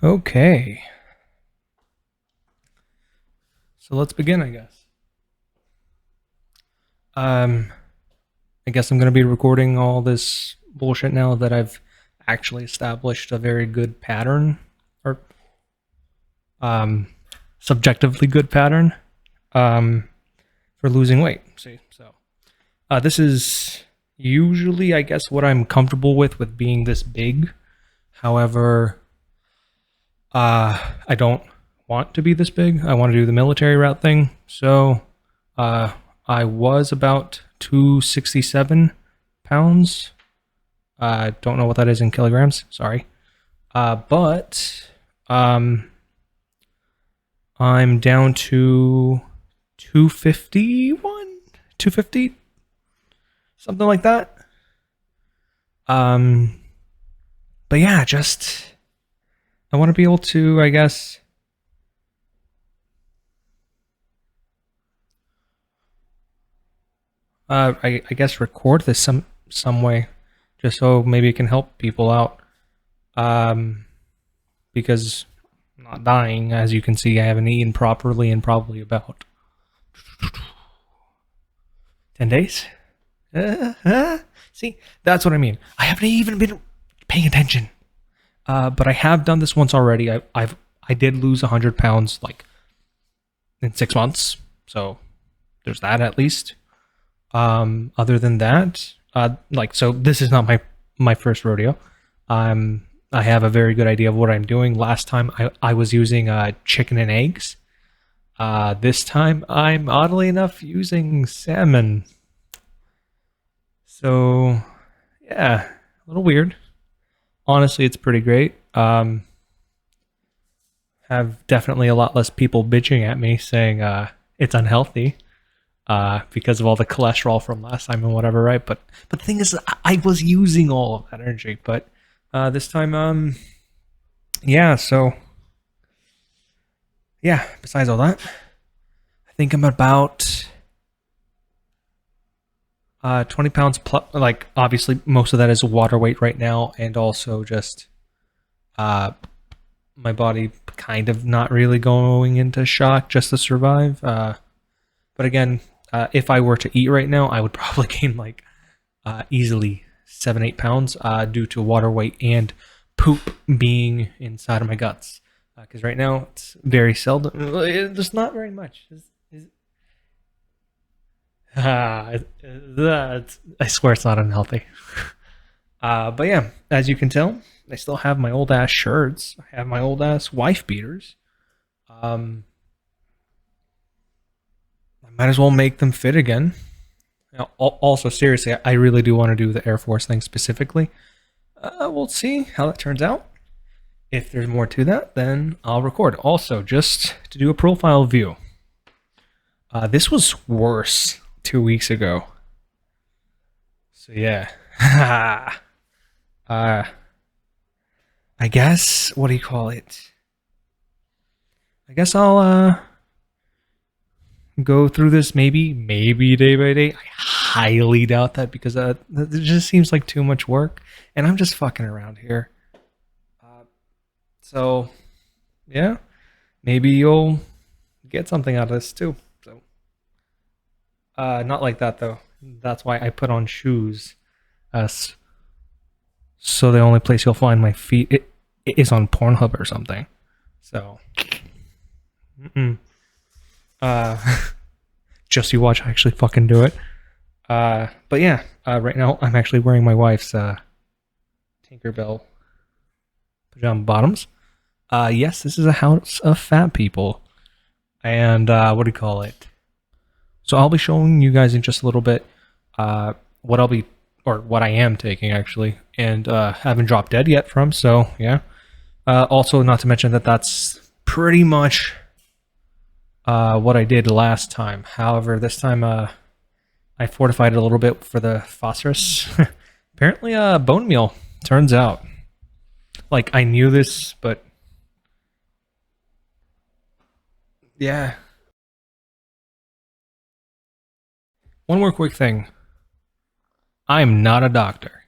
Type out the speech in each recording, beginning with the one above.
Okay. So let's begin, I guess. I guess I'm going to be recording all this bullshit now that I've actually established a very good pattern, or subjectively good pattern, for losing weight. See, so this is usually, I guess, what I'm comfortable with being this big. However, I don't want to be this big. I want to do the military route thing. So, I was about 267 pounds. I don't know what that is in kilograms. Sorry. But I'm down to 251, 250, something like that. But yeah, just I want to be able to, I guess, I guess record this some way, just so maybe it can help people out. Because I'm not dying, as you can see, I haven't eaten properly in probably about 10 days. See, that's what I mean. I haven't even been paying attention. But I have done this once already. I did lose 100 pounds like in 6 months, so there's that at least. Other than that, so this is not my first rodeo. I have a very good idea of what I'm doing. Last time I was using chicken and eggs. This time I'm oddly enough using salmon. So yeah, a little weird. Honestly, it's pretty great. Have definitely a lot less people bitching at me saying it's unhealthy because of all the cholesterol from last time and whatever, right? But the thing is, I was using all of that energy, but this time, yeah. So yeah. Besides all that, I think I'm about 20 pounds plus. Like obviously, most of that is water weight right now, and also just my body kind of not really going into shock just to survive. But again, if I were to eat right now, I would probably gain like easily 7-8 pounds due to water weight and poop being inside of my guts. Because right now it's very seldom. There's not very much. I swear it's not unhealthy. But yeah, as you can tell, I still have my old ass shirts. I have my old ass wife beaters. I might as well make them fit again. Now, also, seriously, I really do want to do the Air Force thing specifically. We'll see how that turns out. If there's more to that, then I'll record. Also, just to do a profile view. This was worse 2 weeks ago. So yeah. I guess, what do you call it? I guess I'll go through this maybe day by day. I highly doubt that because it just seems like too much work, and I'm just fucking around here. So yeah, maybe you'll get something out of this too. So not like that though. That's why I put on shoes. So the only place you'll find my feet it is on Pornhub or something. So, just you watch. I actually fucking do it. But yeah, right now I'm actually wearing my wife's Tinkerbell pajama bottoms. Yes, this is a house of fat people, and what do you call it? So I'll be showing you guys in just a little bit what I'll be or what I am taking actually, and haven't dropped dead yet from. So yeah. Also, not to mention that that's pretty much what I did last time. However, this time I fortified it a little bit for the phosphorus. Apparently, bone meal. Turns out, like I knew this, but yeah. One more quick thing. I'm not a doctor.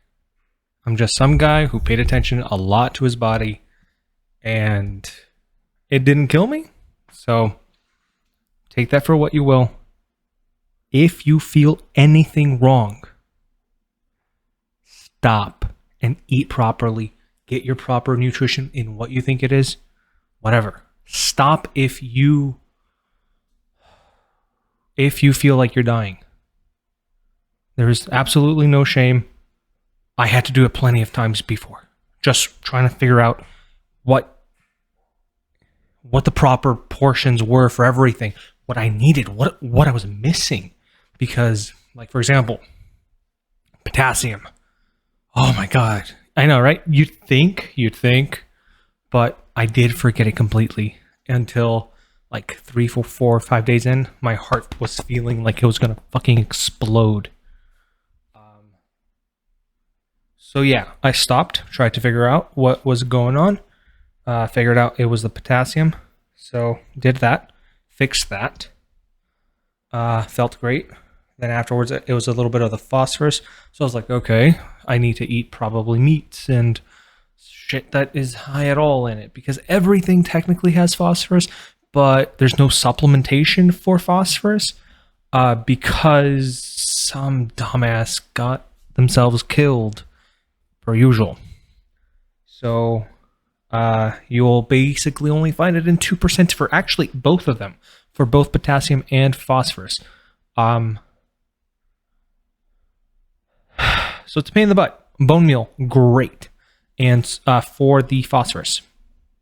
I'm just some guy who paid attention a lot to his body and it didn't kill me. So take that for what you will. If you feel anything wrong, stop and eat properly. Get your proper nutrition in what you think it is. Whatever. Stop if you feel like you're dying. There is absolutely no shame. I had to do it plenty of times before. Just trying to figure out what the proper portions were for everything. What I needed, what I was missing. Because, like, for example, potassium. Oh my god. I know, right? You'd think, but I did forget it completely until like 3, 4, 5 days in. My heart was feeling like it was gonna fucking explode. So yeah, I stopped, tried to figure out what was going on. Figured out it was the potassium. So did that, fixed that. Felt great. Then afterwards, it was a little bit of the phosphorus. So I was like, okay, I need to eat probably meats and shit that is high at all in it. Because everything technically has phosphorus, but there's no supplementation for phosphorus. Because some dumbass got themselves killed, per usual. So you'll basically only find it in 2% for actually both of them. For both potassium and phosphorus. So it's a pain in the butt. Bone meal, great. And for the phosphorus,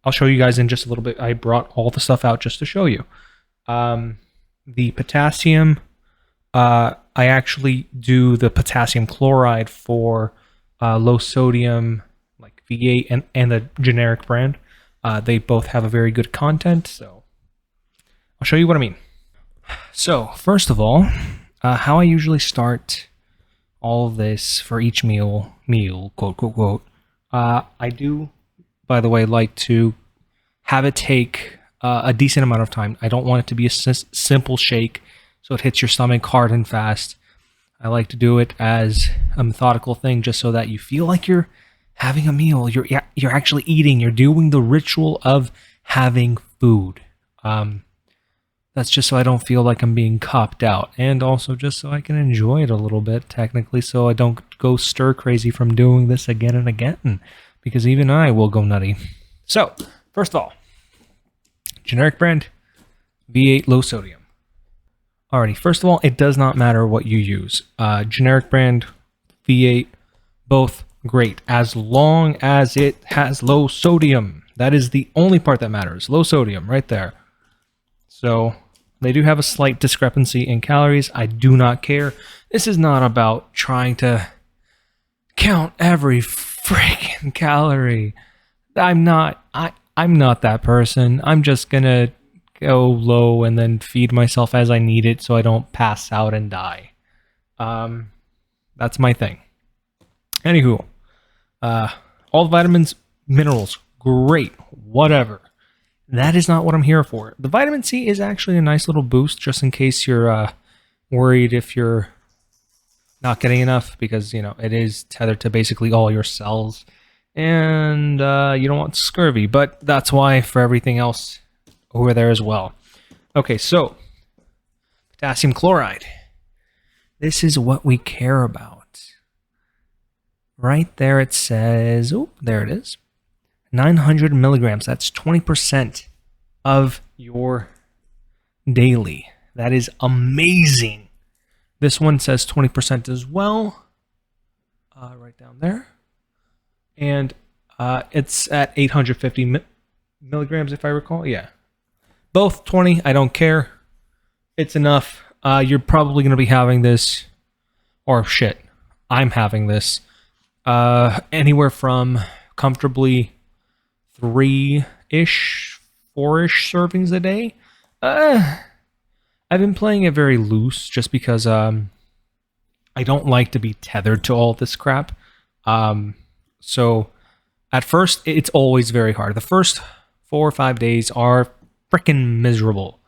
I'll show you guys in just a little bit. I brought all the stuff out just to show you. The potassium, I actually do the potassium chloride for low sodium, like V8 and the generic brand. They both have a very good content, so I'll show you what I mean. So, first of all, how I usually start all of this for each meal, quote, quote, quote, I do, by the way, like to have it take a decent amount of time. I don't want it to be a simple shake, so it hits your stomach hard and fast. I like to do it as a methodical thing, just so that you feel like you're having a meal. You're actually eating. You're doing the ritual of having food. That's just so I don't feel like I'm being copped out, and also just so I can enjoy it a little bit, technically, so I don't go stir crazy from doing this again and again, because even I will go nutty. So, first of all, generic brand, V8 low sodium. Alrighty, first of all, it does not matter what you use. Generic brand, V8, both great, as long as it has low sodium. That is the only part that matters. Low sodium, right there. So, they do have a slight discrepancy in calories. I do not care. This is not about trying to count every freaking calorie. I'm not that person. I'm just gonna go low and then feed myself as I need it so I don't pass out and die. That's my thing. Anywho, all the vitamins, minerals, great, whatever. That is not what I'm here for. The vitamin C is actually a nice little boost, just in case you're worried if you're not getting enough, because, you know, it is tethered to basically all your cells, and you don't want scurvy, but that's why for everything else over there as well. Okay, so potassium chloride. This is what we care about. Right there it says, oh, there it is. 900 milligrams. That's 20% of your daily. That is amazing. This one says 20% as well. Right down there. And it's at 850 milligrams, if I recall. Yeah. Both 20. I don't care. It's enough. You're probably going to be having this, or shit, I'm having this, anywhere from comfortably 3-ish, 4-ish servings a day. I've been playing it very loose just because I don't like to be tethered to all this crap. So at first, it's always very hard. The first 4 or 5 days are freaking miserable.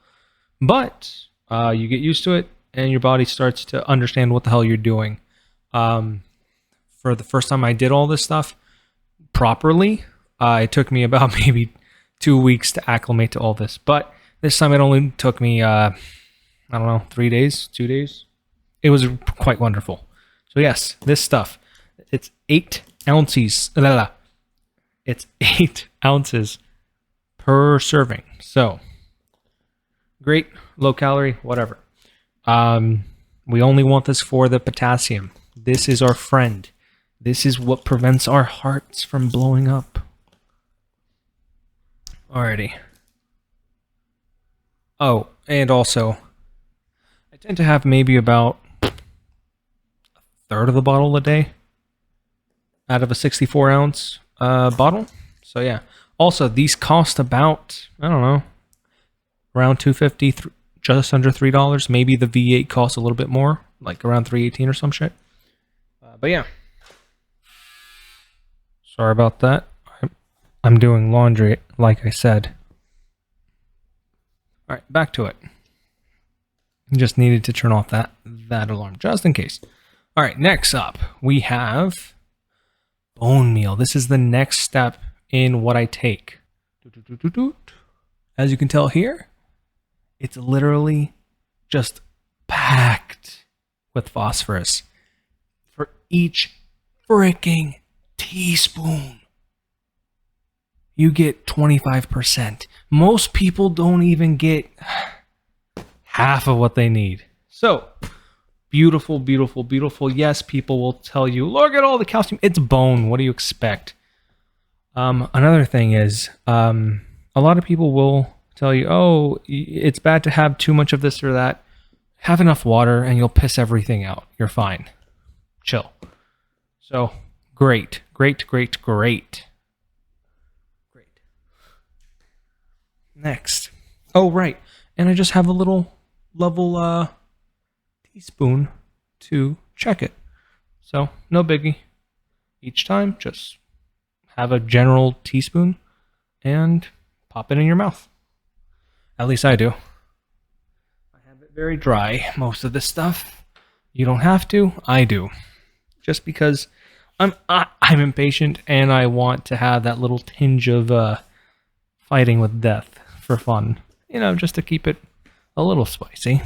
But you get used to it, and your body starts to understand what the hell you're doing. For the first time I did all this stuff properly, it took me about maybe 2 weeks to acclimate to all this. But this time it only took me, I don't know, 3 days, 2 days. It was quite wonderful. So yes, this stuff, it's 8 ounces. It's 8 ounces per serving. So great, low calorie, whatever. We only want this for the potassium. This is our friend. This is what prevents our hearts from blowing up. Alrighty. Oh, and also, I tend to have maybe about a third of the bottle a day out of a 64 ounce bottle. So yeah. Also, these cost about, I don't know, around $2.50, just under $3. Maybe the V8 costs a little bit more, like around $3.18 or some shit. But yeah. Sorry about that. I'm doing laundry, like I said. All right, back to it. Just needed to turn off that alarm, just in case. All right, next up, we have bone meal. This is the next step in what I take. As you can tell here, it's literally just packed with phosphorus for each freaking teaspoon. You get 25%. Most people don't even get half of what they need. So, beautiful, beautiful, beautiful. Yes, people will tell you, look at all the calcium. It's bone. What do you expect? Another thing is, a lot of people will tell you, oh, it's bad to have too much of this or that. Have enough water and you'll piss everything out. You're fine. Chill. So, great, great, great, great. Next. Oh, right. And I just have a little level teaspoon to check it. So, no biggie. Each time, just have a general teaspoon and pop it in your mouth. At least I do. I have it very dry, most of this stuff. You don't have to. I do. Just because I'm impatient and I want to have that little tinge of fighting with death for fun. You know, just to keep it a little spicy.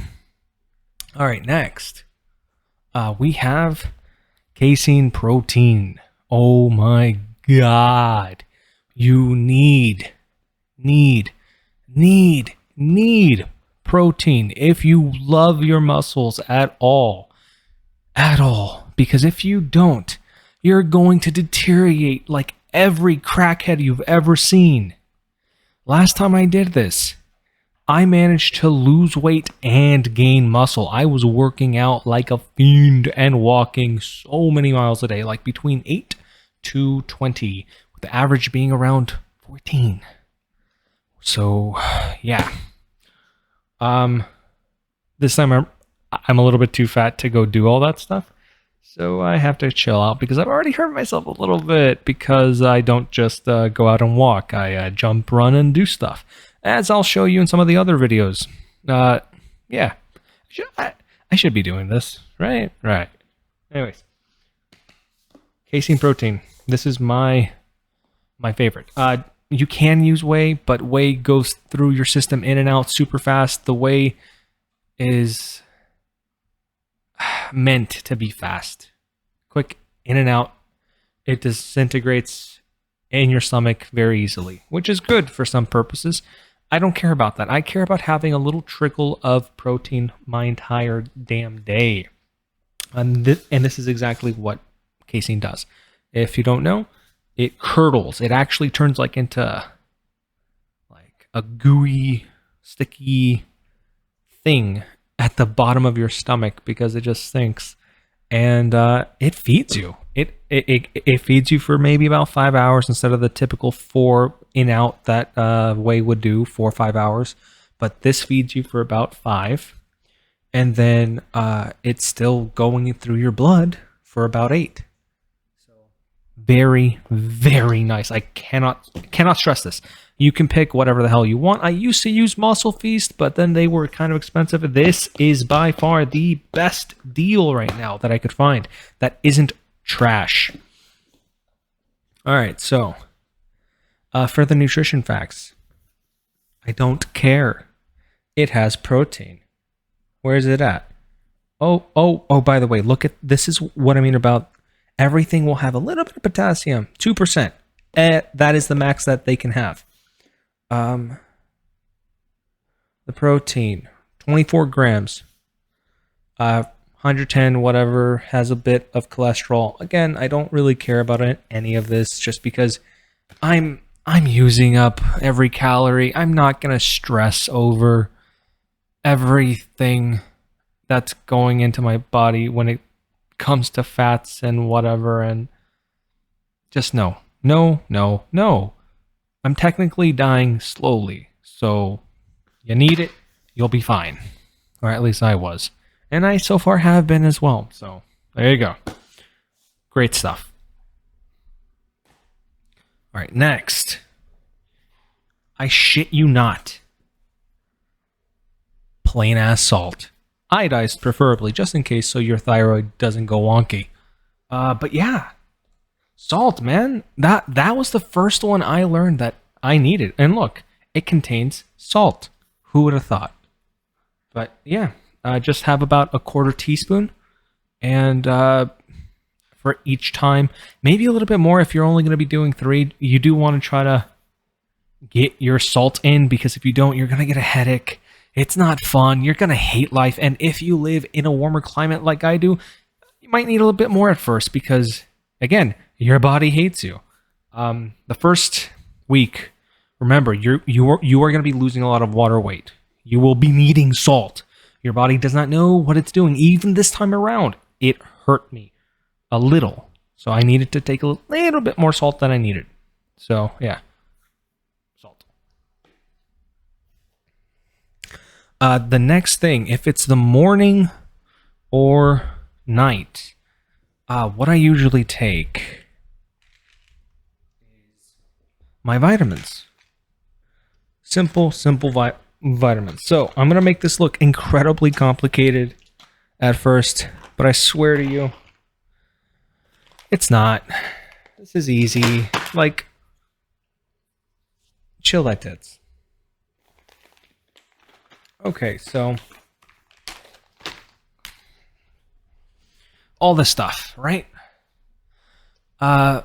All right, next. We have casein protein. Oh my God. You need protein if you love your muscles at all. Because if you don't, you're going to deteriorate like every crackhead you've ever seen. Last time I did this, I managed to lose weight and gain muscle. I was working out like a fiend and walking so many miles a day, like between 8 to 20, with the average being around 14. So, yeah. This time I'm a little bit too fat to go do all that stuff. So I have to chill out because I've already hurt myself a little bit because I don't just go out and walk. I jump, run, and do stuff. As I'll show you in some of the other videos. Yeah. I should be doing this, right? Right. Anyways. Casein protein. This is my favorite. You can use whey, but whey goes through your system in and out super fast. The whey is meant to be fast. Quick in and out. It disintegrates in your stomach very easily, which is good for some purposes. I don't care about that. I care about having a little trickle of protein my entire damn day. And this is exactly what casein does. If you don't know, it curdles. It actually turns like into like a gooey, sticky thing at the bottom of your stomach because it just sinks, and it feeds you. It feeds you for maybe about 5 hours instead of the typical 4 in out that whey would do, 4 or 5 hours. But this feeds you for about 5, and then it's still going through your blood for about 8. So very, very nice. I cannot stress this. You can pick whatever the hell you want. I used to use Muscle Feast, but then they were kind of expensive. This is by far the best deal right now that I could find that isn't trash. All right, so for the nutrition facts, I don't care. It has protein. Where is it at? Oh, by the way, look at this is what I mean about everything will have a little bit of potassium, 2%. That is the max that they can have. The protein, 24 grams. 110 whatever, has a bit of cholesterol. Again, I don't really care about any of this just because I'm using up every calorie. I'm not going to stress over everything that's going into my body when it comes to fats and whatever, and just no. I'm technically dying slowly, so you need it, you'll be fine. Or at least I was. And I so far have been as well. So there you go. Great stuff. All right, next. I shit you not. Plain ass salt. Iodized preferably, just in case so your thyroid doesn't go wonky. But yeah. Salt, man. That was the first one I learned that I needed. And look, it contains salt. Who would have thought? But yeah. Just have about a quarter teaspoon, and for each time, maybe a little bit more if you're only going to be doing 3. You do want to try to get your salt in, because if you don't, you're going to get a headache. It's not fun. You're going to hate life, and if you live in a warmer climate like I do, you might need a little bit more at first because, again, your body hates you. The first week, remember, you are going to be losing a lot of water weight. You will be needing salt. Your body does not know what it's doing. Even this time around, it hurt me a little. So I needed to take a little bit more salt than I needed. So, yeah. Salt. The next thing, if it's the morning or night, what I usually take is my vitamins. Simple vitamins. So I'm gonna make this look incredibly complicated at first, but I swear to you, it's not. This is easy. Like, chill like tits. Okay, so all this stuff, right? All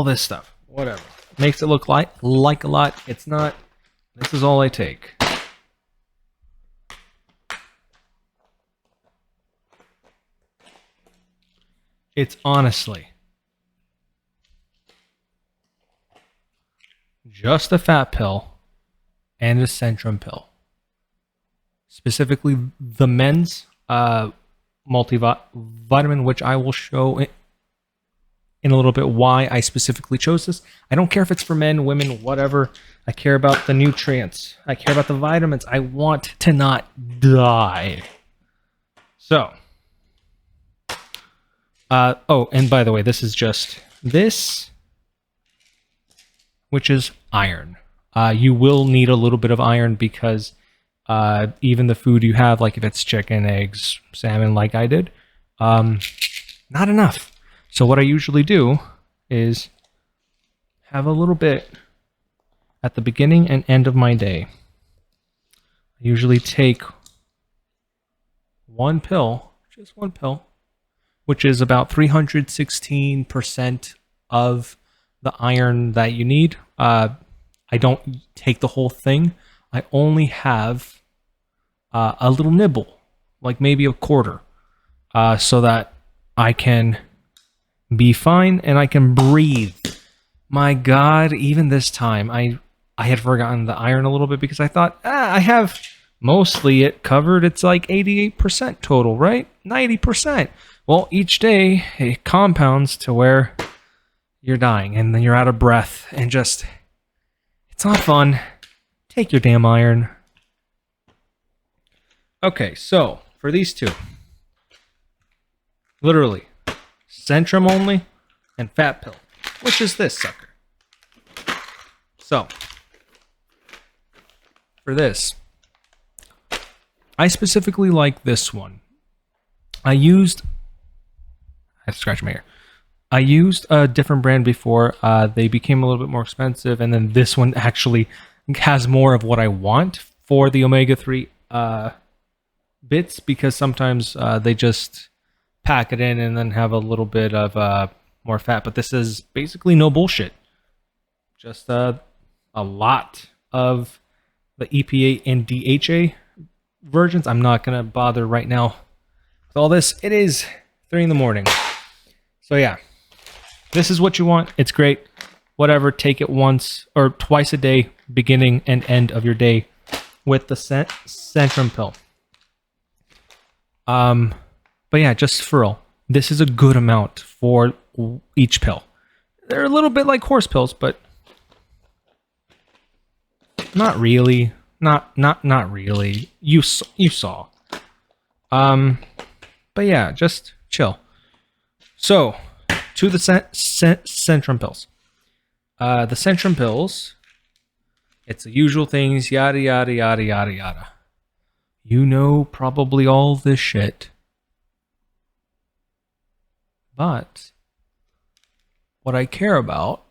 this stuff, whatever. Makes it look like a lot. It's not. This is all I take. It's honestly just a fat pill and a Centrum pill. Specifically, the men's multivitamin, which I will show in a little bit why I specifically chose this. I don't care if it's for men, women, whatever. I care about the nutrients. I care about the vitamins. I want to not die. So, oh, and by the way, this is just this, which is iron. You will need a little bit of iron because even the food you have, like if it's chicken, eggs, salmon, like I did, not enough. So what I usually do is have a little bit at the beginning and end of my day. I usually take one pill, just one pill, which is about 316% of the iron that you need. I don't take the whole thing. I only have a little nibble, like maybe a quarter, so that I can be fine and I can breathe. My God, even this time, I had forgotten the iron a little bit because I thought, I have mostly it covered. It's like 88% total, right? 90%. Well, each day it compounds to where you're dying and then you're out of breath and just, it's not fun. Take your damn iron. Okay, so for these two, literally, Centrum only and fat pill, which is this sucker. So, for this, I specifically like this one. I had to scratch my ear. I used a different brand before. They became a little bit more expensive, and then this one actually has more of what I want for the omega-3 bits, because sometimes they just pack it in and then have a little bit of more fat. But this is basically no bullshit. Just a lot of the EPA and DHA versions. I'm not going to bother right now with all this. It is 3 in the morning. So yeah, this is what you want. It's great. Whatever, take it once or twice a day, beginning and end of your day, with the Centrum pill. But yeah, just for real, this is a good amount for each pill. They're a little bit like horse pills, but not really. Not really. You saw. But yeah, just chill. So, to the Centrum pills. The Centrum pills, it's the usual things, yada yada yada yada yada. You know probably all this shit. But what I care about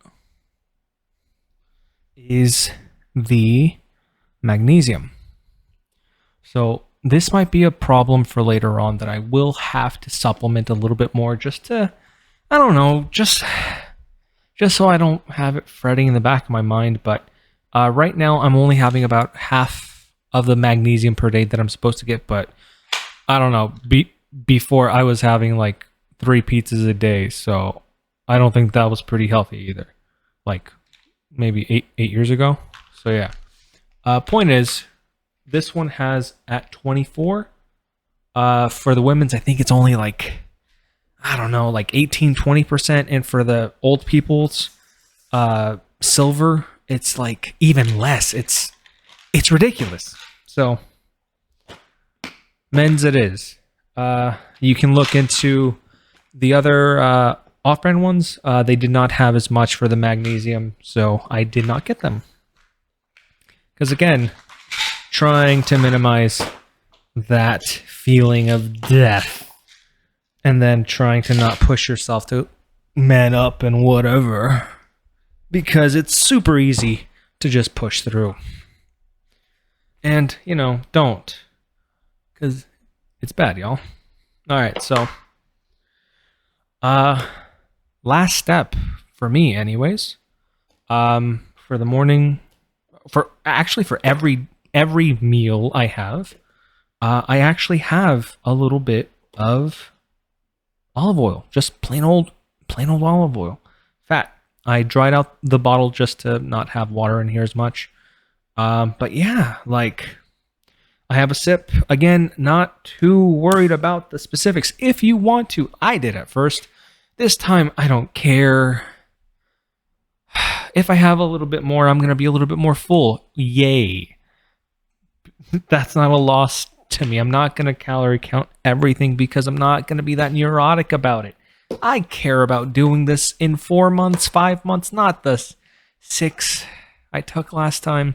is the magnesium. So this might be a problem for later on, that I will have to supplement a little bit more, just to, I don't know, just so I don't have it fretting in the back of my mind. But right now I'm only having about half of the magnesium per day that I'm supposed to get. But I don't know, before I was having like 3 pizzas a day, so I don't think that was pretty healthy either. Like maybe 8 years ago. So yeah. Point is, this one has at 24. For the women's, I think it's only like, I don't know, like 18-20%, and for the old people's silver, it's like even less. It's ridiculous. So men's it is. You can look into the other off-brand ones. They did not have as much for the magnesium, so I did not get them. Because again, trying to minimize that feeling of death, and then trying to not push yourself to man up and whatever, because it's super easy to just push through. And, you know, don't, because it's bad, y'all. All right, so last step for me anyways, for the morning, for every meal I have, I actually have a little bit of olive oil, just plain old olive oil, fat. I dried out the bottle just to not have water in here as much. But yeah, like, I have a sip. Again, not too worried about the specifics. If you want to, I did at first. This time, I don't care. If I have a little bit more, I'm going to be a little bit more full. Yay. That's not a loss to me. I'm not going to calorie count everything, because I'm not going to be that neurotic about it. I care about doing this in 4 months, 5 months, not the 6 I took last time.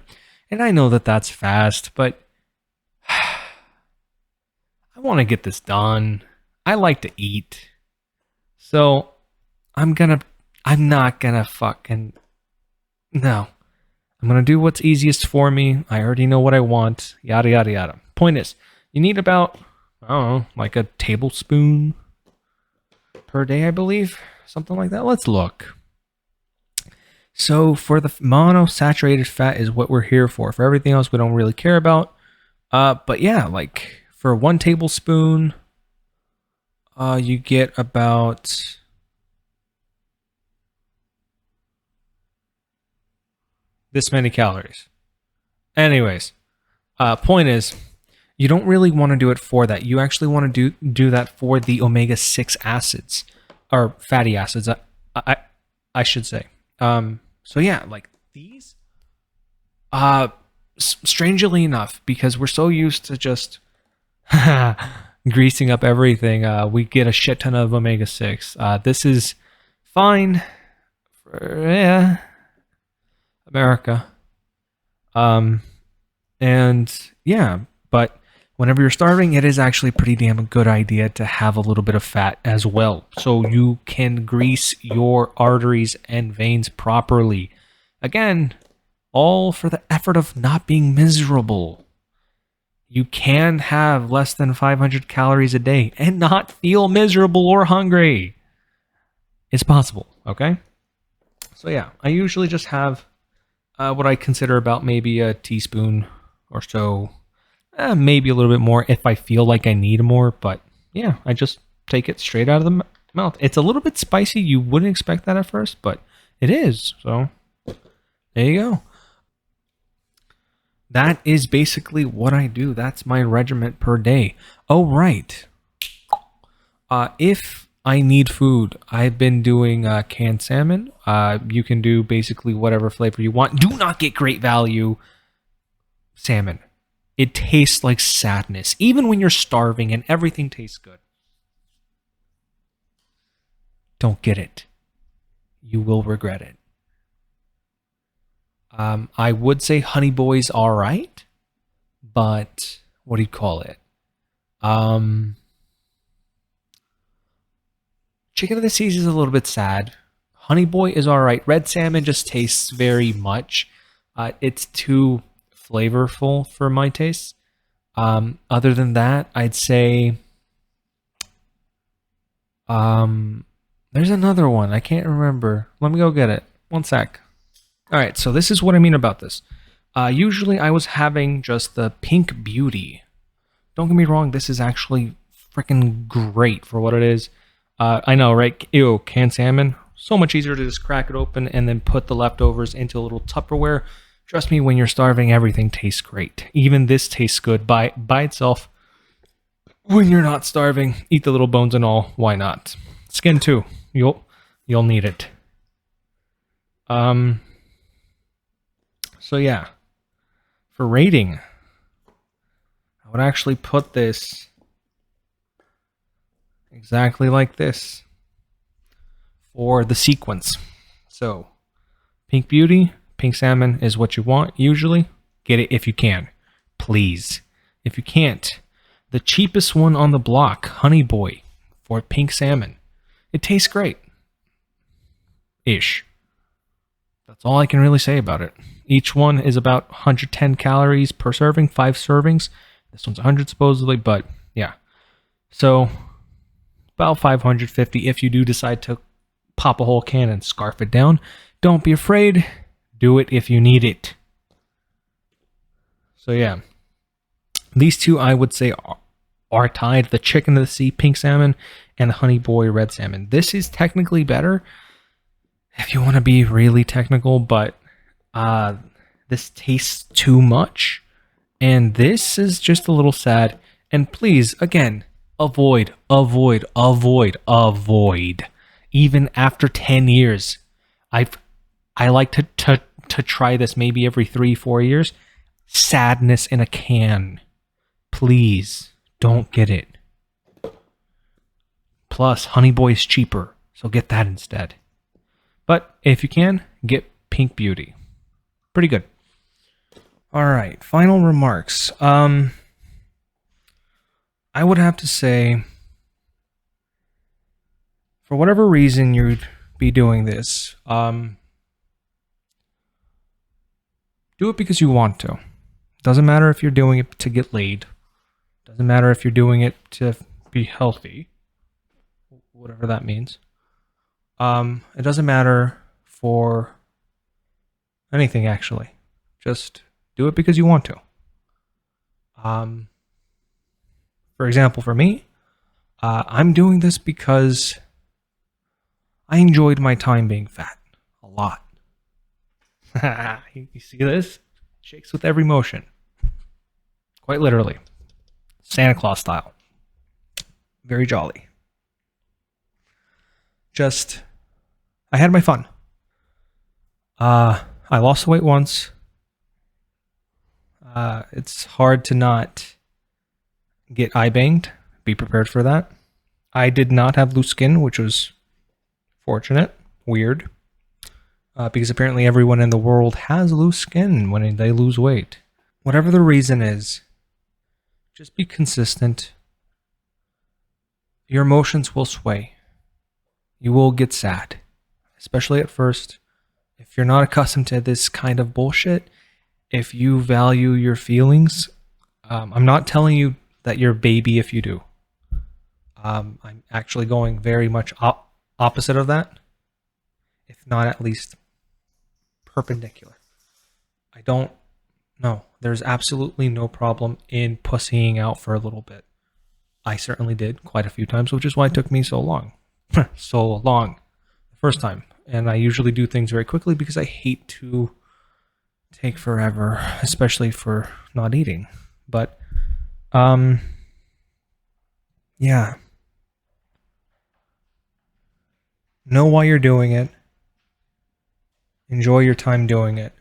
And I know that that's fast, but I want to get this done. I like to eat. So I'm not gonna fucking, no. I'm gonna do what's easiest for me. I already know what I want. Yada yada yada. Point is, you need about, I don't know, like a tablespoon per day, I believe. Something like that. Let's look. So for the monosaturated fat is what we're here for. For everything else, we don't really care about. But yeah, like for 1 tablespoon, you get about this many calories. Anyways, point is, you don't really want to do it for that. You actually want to do that for the omega-6 acids, or fatty acids, I should say. So yeah, like these, strangely enough, because we're so used to just greasing up everything, we get a shit ton of omega-6. This is fine for America. And yeah, but whenever you're starving, it is actually a pretty damn good idea to have a little bit of fat as well, so you can grease your arteries and veins properly. Again, all for the effort of not being miserable. You can have less than 500 calories a day and not feel miserable or hungry. It's possible, okay? So yeah, I usually just have what I consider about maybe a teaspoon or so, maybe a little bit more if I feel like I need more, but yeah, I just take it straight out of the mouth. It's a little bit spicy. You wouldn't expect that at first, but it is. So there you go. That is basically what I do. That's my regiment per day. Oh, right. If I need food, I've been doing canned salmon. You can do basically whatever flavor you want. Do not get Great Value salmon. It tastes like sadness, even when you're starving and everything tastes good. Don't get it. You will regret it. I would say Honey Boy's all right, but what do you call it? Chicken of the Seas is a little bit sad. Honey Boy is all right. Red salmon just tastes very much. It's too flavorful for my taste. Other than that, I'd say there's another one. I can't remember. Let me go get it. One sec. All right, so this is what I mean about this. Usually I was having just the Pink Beauty. Don't get me wrong, this is actually freaking great for what it is. I know, right? Ew, canned salmon. So much easier to just crack it open and then put the leftovers into a little Tupperware. Trust me, when you're starving, everything tastes great. Even this tastes good by itself. When you're not starving, eat the little bones and all. Why not? Skin too. You'll need it. So yeah, for rating, I would actually put this exactly like this for the sequence. So, Pink Beauty, pink salmon is what you want usually. Get it if you can, please. If you can't, the cheapest one on the block, Honey Boy, for pink salmon. It tastes great. Ish. That's all I can really say about it. Each one is about 110 calories per serving, 5 servings. This one's 100 supposedly, but yeah. So about 550 if you do decide to pop a whole can and scarf it down. Don't be afraid. Do it if you need it. So yeah. These two I would say are tied. The Chicken of the Sea pink salmon and the Honey Boy red salmon. This is technically better if you want to be really technical, but this tastes too much, and this is just a little sad. And please, again, avoid. Even after 10 years, I like to try this maybe every 3-4 years. Sadness in a can. Please don't get it. Plus, Honey Boy is cheaper, so get that instead. But if you can, get Pink Beauty. Pretty good. All right, final remarks. I would have to say, for whatever reason you'd be doing this, do it because you want to. Doesn't matter if you're doing it to get laid. Doesn't matter if you're doing it to be healthy. Whatever that means. It doesn't matter for anything, actually. Just do it because you want to. For example, for me, I'm doing this because I enjoyed my time being fat a lot. You see this? Shakes with every motion. Quite literally. Santa Claus style. Very jolly. I had my fun. I lost the weight once. It's hard to not get eye banged. Be prepared for that. I did not have loose skin, which was fortunate. Weird. Because apparently everyone in the world has loose skin when they lose weight. Whatever the reason is, Just be consistent. Your emotions will sway. You will get sad, especially at first. If you're not accustomed to this kind of bullshit, if you value your feelings, I'm not telling you that you're a baby if you do. I'm actually going very much opposite of that, if not at least perpendicular. I don't know. There's absolutely no problem in pussying out for a little bit. I certainly did quite a few times, which is why it took me so long. So long the first time. And I usually do things very quickly because I hate to take forever, especially for not eating. But yeah. Know why you're doing it. Enjoy your time doing it.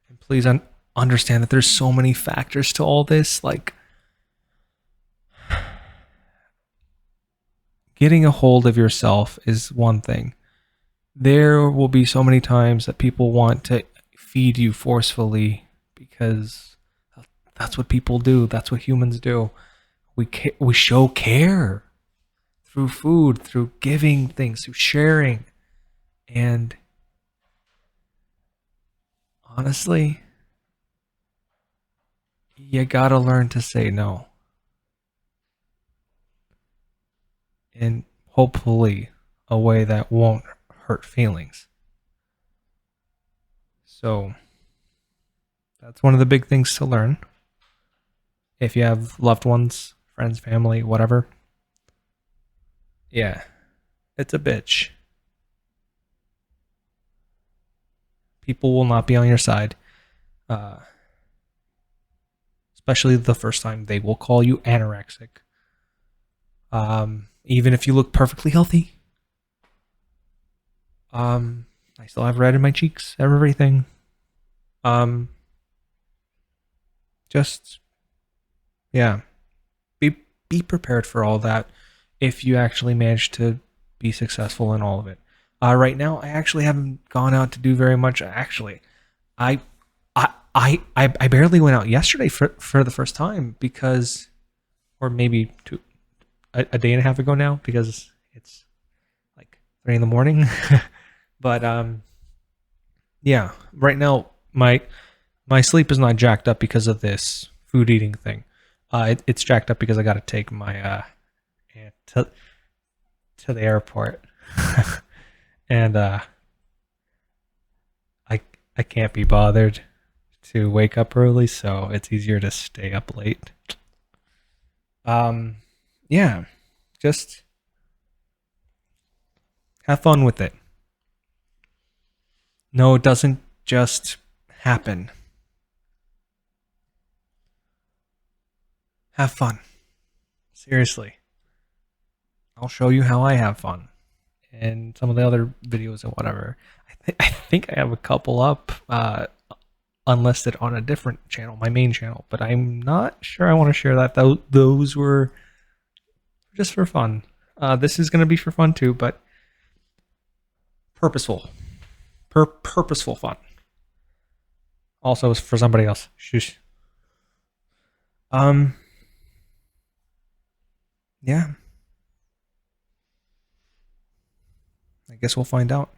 And please understand that there's so many factors to all this, like getting a hold of yourself is one thing. There will be so many times that people want to feed you forcefully because that's what people do. That's what humans do. We show care through food, through giving things, through sharing. And honestly, you gotta learn to say no. And hopefully a way that won't hurt feelings. So that's one of the big things to learn. If you have loved ones, friends, family, whatever. Yeah, it's a bitch. People will not be on your side. Especially the first time. They will call you anorexic. Even if you look perfectly healthy. I still have red in my cheeks, everything. Just yeah. Be prepared for all that if you actually manage to be successful in all of it. Right now, I actually haven't gone out to do very much. Actually, I I barely went out yesterday for the first time because, or maybe a day and a half ago now because it's like 3 in the morning. But yeah, right now my sleep is not jacked up because of this food eating thing. It's jacked up because I got to take my aunt to the airport, and I I can't be bothered to wake up early, so it's easier to stay up late. Yeah, just have fun with it. No, it doesn't just happen. Have fun. Seriously. I'll show you how I have fun. And some of the other videos and whatever. I think I have a couple up unlisted on a different channel, my main channel, but I'm not sure I want to share that. Those were just for fun. This is going to be for fun too, but purposeful. Purposeful fun. Also for somebody else. Shush. Yeah. I guess we'll find out.